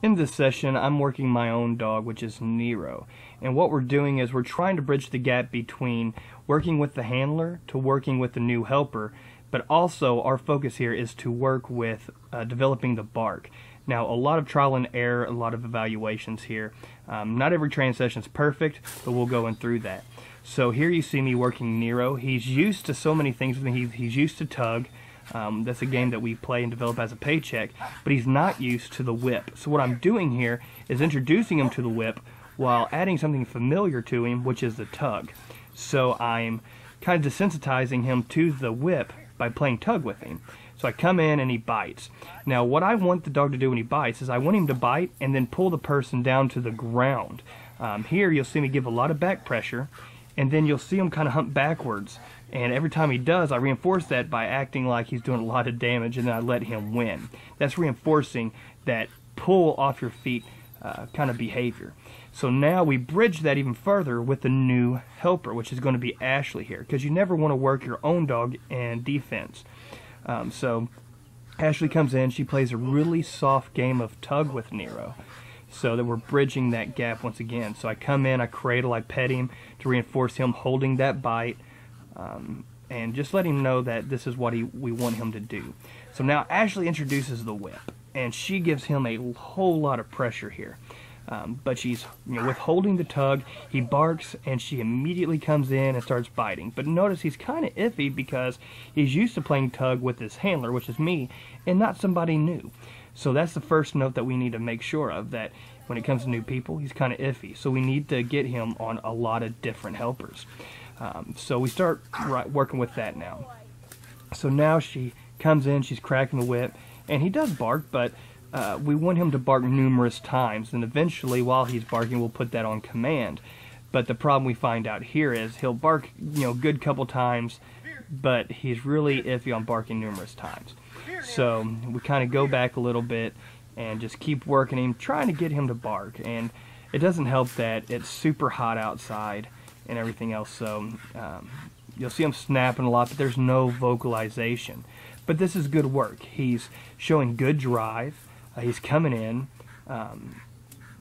In this session, I'm working my own dog, which is Nero. And what we're doing is we're trying to bridge the gap between working with the handler to working with the new helper, but also our focus here is to work with developing the bark. Now, a lot of trial and error, a lot of evaluations here. Not every training session is perfect, but we'll go in through that. So here you see me working Nero. He's used to so many things. He's used to tug. That's a game that we play and develop as a paycheck, but he's not used to the whip. So what I'm doing here is introducing him to the whip while adding something familiar to him, which is the tug. So I'm kind of desensitizing him to the whip by playing tug with him. So I come in and he bites. Now what I want the dog to do when he bites is I want him to bite and then pull the person down to the ground. Here you'll see me give a lot of back pressure, and then you'll see him kind of hump backwards. And every time he does, I reinforce that by acting like he's doing a lot of damage, and then I let him win. That's reinforcing that pull off your feet kind of behavior. So now we bridge that even further with the new helper, which is going to be Ashley here, because you never want to work your own dog in defense. So Ashley comes in, she plays a really soft game of tug with Nero, so that we're bridging that gap once again. So I come in, I cradle, I pet him to reinforce him holding that bite, and just let him know that this is what we want him to do. So now Ashley introduces the whip, and she gives him a whole lot of pressure here. But she's withholding the tug, he barks, and she immediately comes in and starts biting. But notice he's kind of iffy because he's used to playing tug with his handler, which is me, and not somebody new. So that's the first note that we need to make sure of, that when it comes to new people, he's kind of iffy. So we need to get him on a lot of different helpers. So we start working with that now. So now she comes in, she's cracking the whip, and he does bark, but we want him to bark numerous times, and eventually while he's barking we'll put that on command. But the problem we find out here is he'll bark good couple times, but he's really iffy on barking numerous times. So we kind of go back a little bit and just keep working him, trying to get him to bark. And it doesn't help that it's super hot outside and everything else, so you'll see him snapping a lot, but there's no vocalization. But this is good work. He's showing good drive, he's coming in,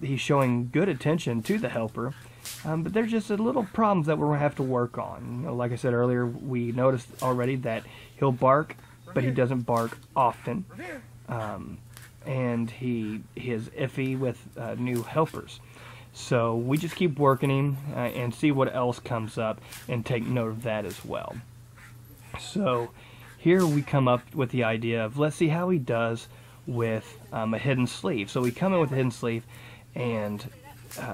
he's showing good attention to the helper, but there's just a little problems that we're going to have to work on. Like I said earlier, we noticed already that he'll bark, but he doesn't bark often, and he is iffy with new helpers. So we just keep working him and see what else comes up and take note of that as well. So here we come up with the idea of, let's see how he does with a hidden sleeve. So we come in with a hidden sleeve, and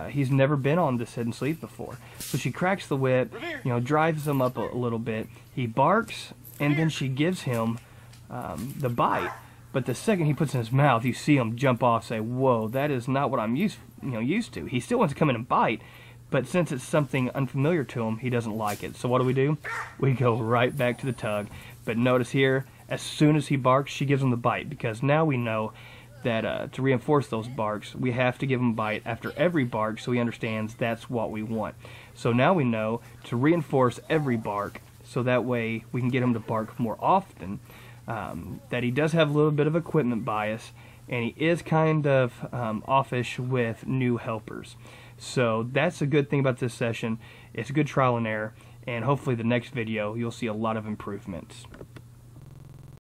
he's never been on this hidden sleeve before. So she cracks the whip, drives him up a little bit. He barks, and then she gives him the bite. But the second he puts it in his mouth, you see him jump off, say, "Whoa, that is not what I'm used to." He still wants to come in and bite, but since it's something unfamiliar to him, he doesn't like it. So what do? We go right back to the tug. But notice here, as soon as he barks, she gives him the bite, because now we know that to reinforce those barks, we have to give him a bite after every bark, so he understands that's what we want. So now we know to reinforce every bark, so that way we can get him to bark more often. That he does have a little bit of equipment bias, and he is kind of offish with new helpers. So that's a good thing about this session. It's a good trial and error, and hopefully the next video you'll see a lot of improvements.